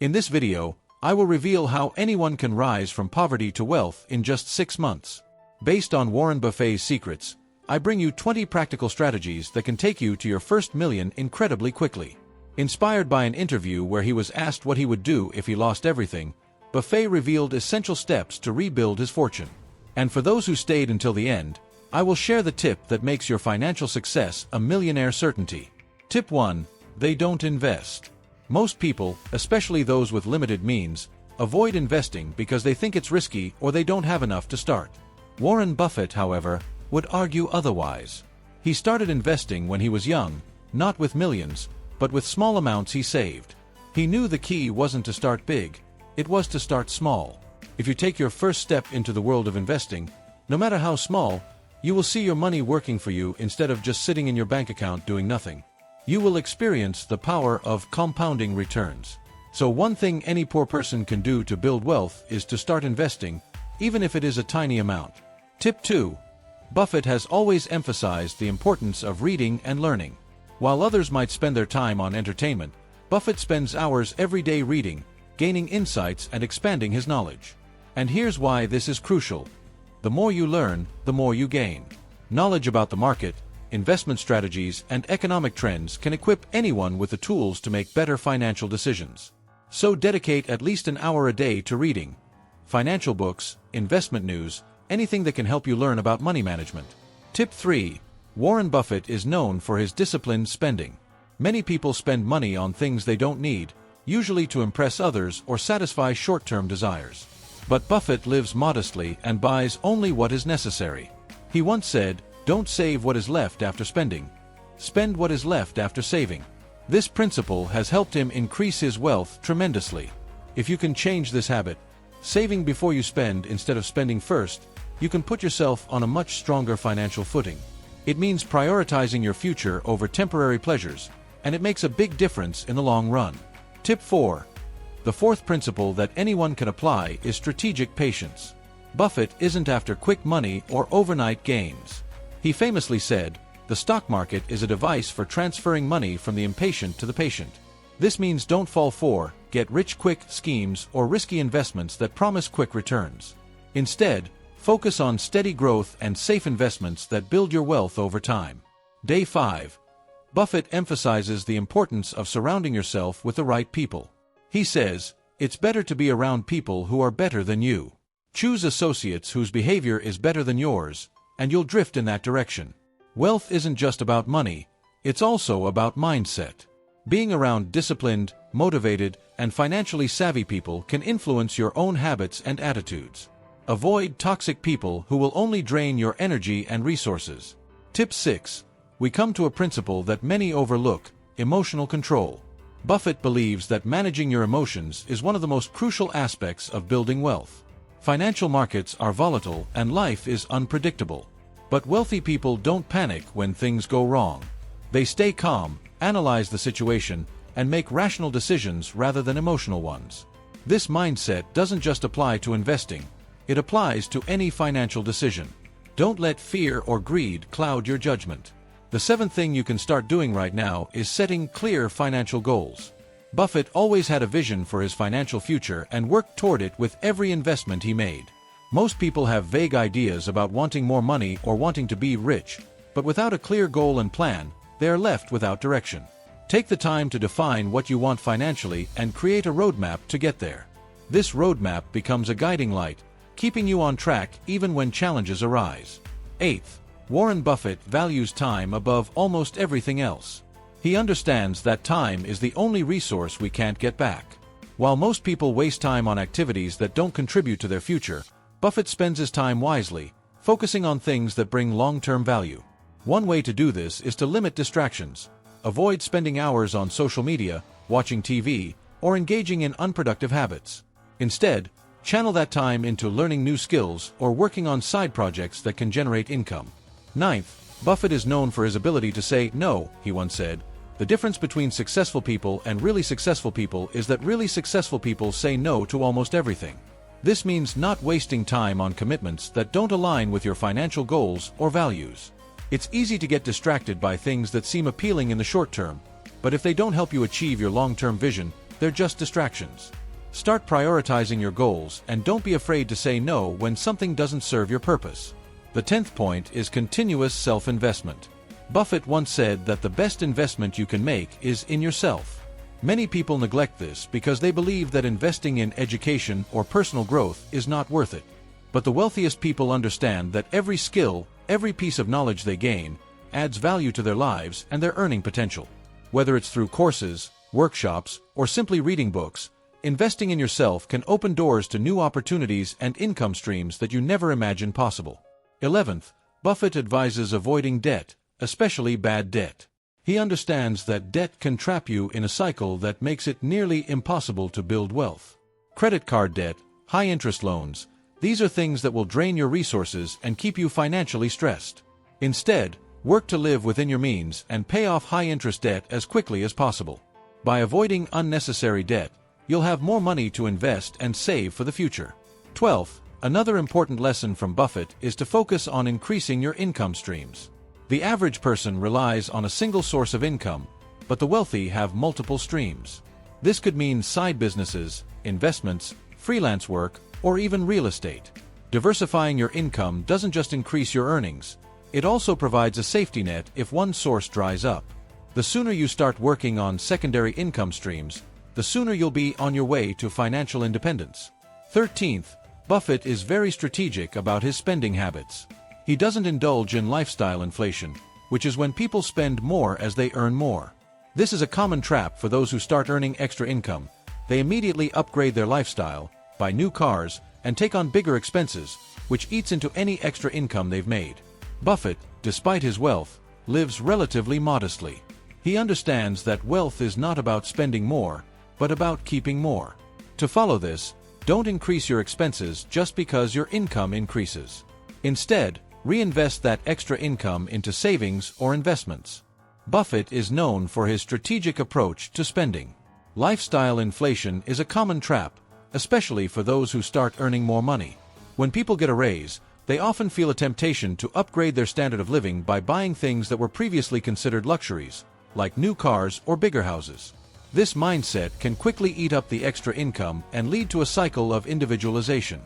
In this video, I will reveal how anyone can rise from poverty to wealth in just 6 months. Based on Warren Buffett's secrets, I bring you 20 practical strategies that can take you to your first million incredibly quickly. Inspired by an interview where he was asked what he would do if he lost everything, Buffett revealed essential steps to rebuild his fortune. And for those who stayed until the end, I will share the tip that makes your financial success a millionaire certainty. Tip 1. They don't invest. Most people, especially those with limited means, avoid investing because they think it's risky or they don't have enough to start. Warren Buffett, however, would argue otherwise. He started investing when he was young, not with millions, but with small amounts he saved. He knew the key wasn't to start big, it was to start small. If you take your first step into the world of investing, no matter how small, you will see your money working for you instead of just sitting in your bank account doing nothing. You will experience the power of compounding returns. So one thing any poor person can do to build wealth is to start investing, even if it is a tiny amount. Tip 2. Buffett has always emphasized the importance of reading and learning. While others might spend their time on entertainment, Buffett spends hours every day reading, gaining insights and expanding his knowledge. And here's why this is crucial. The more you learn, the more you gain. Knowledge about the market, investment strategies, and economic trends can equip anyone with the tools to make better financial decisions. So dedicate at least an hour a day to reading. Financial books, investment news, anything that can help you learn about money management. Tip 3. Warren Buffett is known for his disciplined spending. Many people spend money on things they don't need, usually to impress others or satisfy short-term desires. But Buffett lives modestly and buys only what is necessary. He once said, "Don't save what is left after spending. Spend what is left after saving." This principle has helped him increase his wealth tremendously. If you can change this habit, saving before you spend instead of spending first, you can put yourself on a much stronger financial footing. It means prioritizing your future over temporary pleasures, and it makes a big difference in the long run. Tip 4. The fourth principle that anyone can apply is strategic patience. Buffett isn't after quick money or overnight gains. He famously said, "The stock market is a device for transferring money from the impatient to the patient." This means don't fall for get-rich-quick schemes or risky investments that promise quick returns. Instead, focus on steady growth and safe investments that build your wealth over time. Day 5. Buffett emphasizes the importance of surrounding yourself with the right people. He says, "It's better to be around people who are better than you. Choose associates whose behavior is better than yours, and you'll drift in that direction." Wealth isn't just about money, it's also about mindset. Being around disciplined, motivated, and financially savvy people can influence your own habits and attitudes. Avoid toxic people who will only drain your energy and resources. Tip 6. We come to a principle that many overlook: emotional control. Buffett believes that managing your emotions is one of the most crucial aspects of building wealth. Financial markets are volatile and life is unpredictable. But wealthy people don't panic when things go wrong. They stay calm, analyze the situation, and make rational decisions rather than emotional ones. This mindset doesn't just apply to investing, it applies to any financial decision. Don't let fear or greed cloud your judgment. The seventh thing you can start doing right now is setting clear financial goals. Buffett always had a vision for his financial future and worked toward it with every investment he made. Most people have vague ideas about wanting more money or wanting to be rich, but without a clear goal and plan, they are left without direction. Take the time to define what you want financially and create a roadmap to get there. This roadmap becomes a guiding light, keeping you on track even when challenges arise. 8th. Warren Buffett values time above almost everything else. He understands that time is the only resource we can't get back. While most people waste time on activities that don't contribute to their future, Buffett spends his time wisely, focusing on things that bring long-term value. One way to do this is to limit distractions. Avoid spending hours on social media, watching TV, or engaging in unproductive habits. Instead, channel that time into learning new skills or working on side projects that can generate income. 9th, Buffett is known for his ability to say no. He once said, "The difference between successful people and really successful people is that really successful people say no to almost everything." This means not wasting time on commitments that don't align with your financial goals or values. It's easy to get distracted by things that seem appealing in the short term, but if they don't help you achieve your long-term vision, they're just distractions. Start prioritizing your goals and don't be afraid to say no when something doesn't serve your purpose. The 10th point is continuous self-investment. Buffett once said that the best investment you can make is in yourself. Many people neglect this because they believe that investing in education or personal growth is not worth it. But the wealthiest people understand that every skill, every piece of knowledge they gain, adds value to their lives and their earning potential. Whether it's through courses, workshops, or simply reading books, investing in yourself can open doors to new opportunities and income streams that you never imagined possible. 11th, Buffett advises avoiding debt, especially bad debt. He understands that debt can trap you in a cycle that makes it nearly impossible to build wealth. Credit card debt, high-interest loans, these are things that will drain your resources and keep you financially stressed. Instead, work to live within your means and pay off high-interest debt as quickly as possible. By avoiding unnecessary debt, you'll have more money to invest and save for the future. 12th, another important lesson from Buffett is to focus on increasing your income streams. The average person relies on a single source of income, but the wealthy have multiple streams. This could mean side businesses, investments, freelance work, or even real estate. Diversifying your income doesn't just increase your earnings, it also provides a safety net if one source dries up. The sooner you start working on secondary income streams, the sooner you'll be on your way to financial independence. 13th, Buffett is very strategic about his spending habits. He doesn't indulge in lifestyle inflation, which is when people spend more as they earn more. This is a common trap for those who start earning extra income. They immediately upgrade their lifestyle, buy new cars, and take on bigger expenses, which eats into any extra income they've made. Buffett, despite his wealth, lives relatively modestly. He understands that wealth is not about spending more, but about keeping more. To follow this, don't increase your expenses just because your income increases. Instead, reinvest that extra income into savings or investments. Buffett is known for his strategic approach to spending. Lifestyle inflation is a common trap, especially for those who start earning more money. When people get a raise, they often feel a temptation to upgrade their standard of living by buying things that were previously considered luxuries, like new cars or bigger houses. This mindset can quickly eat up the extra income and lead to a cycle of individualization.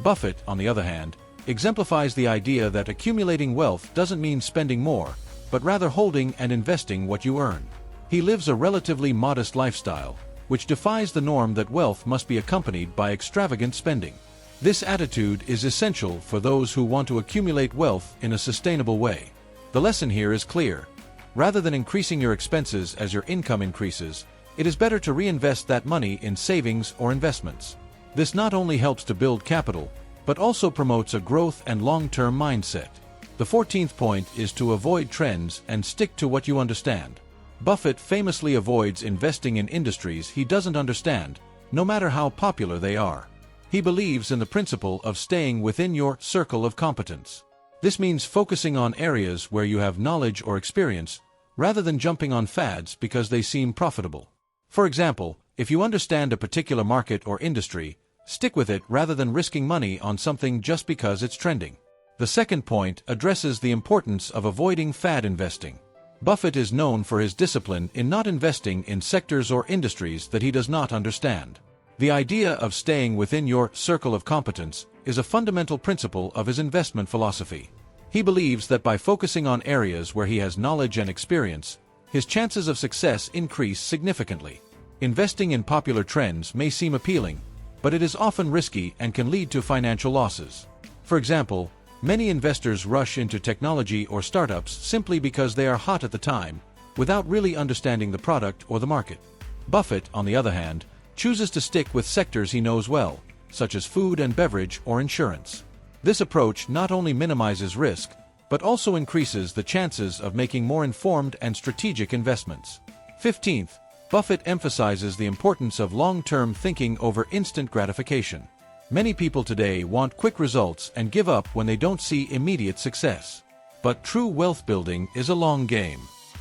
Buffett, on the other hand, exemplifies the idea that accumulating wealth doesn't mean spending more, but rather holding and investing what you earn. He lives a relatively modest lifestyle, which defies the norm that wealth must be accompanied by extravagant spending. This attitude is essential for those who want to accumulate wealth in a sustainable way. The lesson here is clear. Rather than increasing your expenses as your income increases, it is better to reinvest that money in savings or investments. This not only helps to build capital, but also promotes a growth and long-term mindset. The 14th point is to avoid trends and stick to what you understand. Buffett famously avoids investing in industries he doesn't understand, no matter how popular they are. He believes in the principle of staying within your circle of competence. This means focusing on areas where you have knowledge or experience, rather than jumping on fads because they seem profitable. For example, if you understand a particular market or industry, stick with it rather than risking money on something just because it's trending. The second point addresses the importance of avoiding fad investing. Buffett is known for his discipline in not investing in sectors or industries that he does not understand. The idea of staying within your circle of competence is a fundamental principle of his investment philosophy. He believes that by focusing on areas where he has knowledge and experience, his chances of success increase significantly. Investing in popular trends may seem appealing, but it is often risky and can lead to financial losses. For example, many investors rush into technology or startups simply because they are hot at the time, without really understanding the product or the market. Buffett, on the other hand, chooses to stick with sectors he knows well, such as food and beverage or insurance. This approach not only minimizes risk, but also increases the chances of making more informed and strategic investments. 15th, Buffett emphasizes the importance of long-term thinking over instant gratification. Many people today want quick results and give up when they don't see immediate success. But true wealth building is a long game.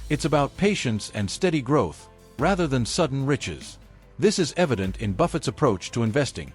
It's about patience and steady growth, rather than sudden riches. This is evident in Buffett's approach to investing.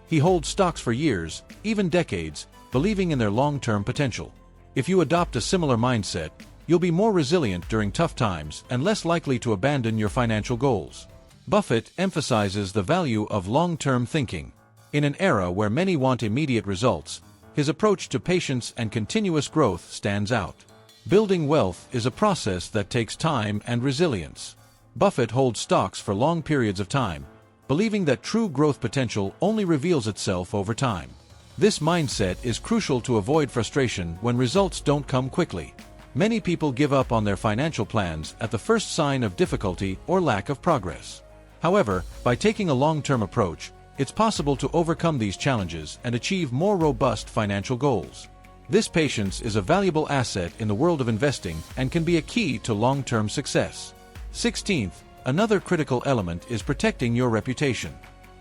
He holds stocks for years, even decades, believing in their long-term potential. If you adopt a similar mindset, you'll be more resilient during tough times and less likely to abandon your financial goals. Buffett emphasizes the value of long-term thinking. In an era where many want immediate results, his approach to patience and continuous growth stands out. Building wealth is a process that takes time and resilience. Buffett holds stocks for long periods of time, believing that true growth potential only reveals itself over time. This mindset is crucial to avoid frustration when results don't come quickly. Many people give up on their financial plans at the first sign of difficulty or lack of progress. However, by taking a long-term approach, it's possible to overcome these challenges and achieve more robust financial goals. This patience is a valuable asset in the world of investing and can be a key to long-term success. 16th, another critical element is protecting your reputation.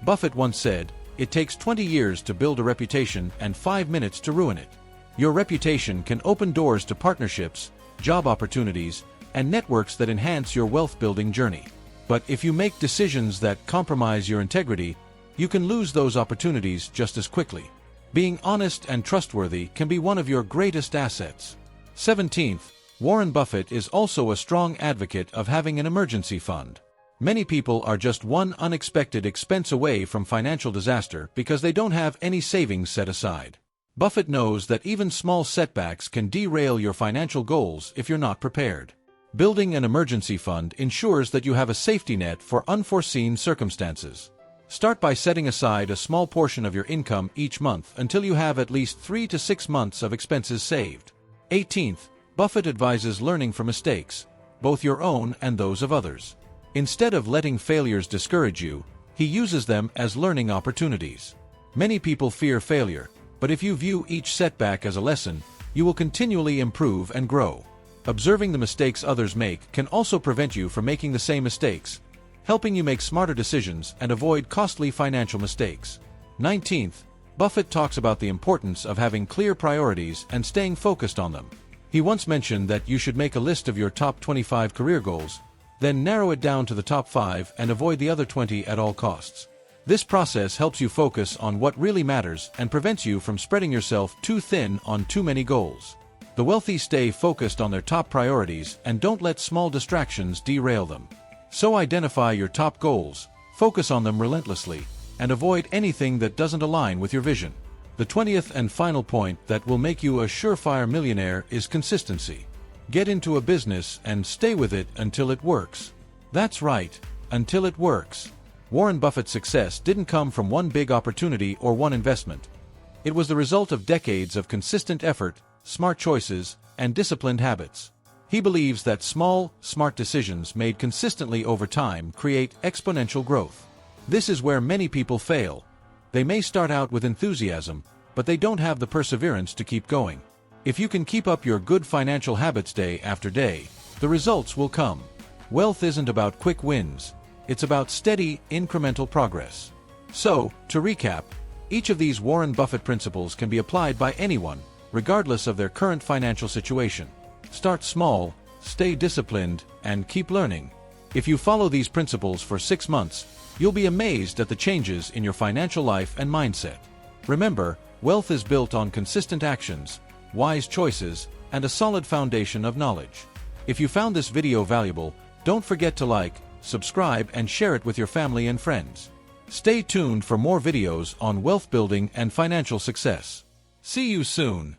Buffett once said, "It takes 20 years to build a reputation and 5 minutes to ruin it." Your reputation can open doors to partnerships, job opportunities, and networks that enhance your wealth-building journey. But if you make decisions that compromise your integrity, you can lose those opportunities just as quickly. Being honest and trustworthy can be one of your greatest assets. 17th, Warren Buffett is also a strong advocate of having an emergency fund. Many people are just one unexpected expense away from financial disaster because they don't have any savings set aside. Buffett knows that even small setbacks can derail your financial goals if you're not prepared. Building an emergency fund ensures that you have a safety net for unforeseen circumstances. Start by setting aside a small portion of your income each month until you have at least 3 to 6 months of expenses saved. 18th, Buffett advises learning from mistakes, both your own and those of others. Instead of letting failures discourage you, he uses them as learning opportunities. Many people fear failure, but if you view each setback as a lesson, you will continually improve and grow. Observing the mistakes others make can also prevent you from making the same mistakes, helping you make smarter decisions and avoid costly financial mistakes. 19th, Buffett talks about the importance of having clear priorities and staying focused on them. He once mentioned that you should make a list of your top 25 career goals, then narrow it down to the top 5 and avoid the other 20 at all costs. This process helps you focus on what really matters and prevents you from spreading yourself too thin on too many goals. The wealthy stay focused on their top priorities and don't let small distractions derail them. So identify your top goals, focus on them relentlessly, and avoid anything that doesn't align with your vision. The 20th and final point that will make you a surefire millionaire is consistency. Get into a business and stay with it until it works. That's right, until it works. Warren Buffett's success didn't come from one big opportunity or one investment. It was the result of decades of consistent effort, smart choices, and disciplined habits. He believes that small, smart decisions made consistently over time create exponential growth. This is where many people fail. They may start out with enthusiasm, but they don't have the perseverance to keep going. If you can keep up your good financial habits day after day, the results will come. Wealth isn't about quick wins. It's about steady, incremental progress. So, to recap, each of these Warren Buffett principles can be applied by anyone, regardless of their current financial situation. Start small, stay disciplined, and keep learning. If you follow these principles for 6 months, you'll be amazed at the changes in your financial life and mindset. Remember, wealth is built on consistent actions, wise choices, and a solid foundation of knowledge. If you found this video valuable, don't forget to like, subscribe, and share it with your family and friends. Stay tuned for more videos on wealth building and financial success. See you soon.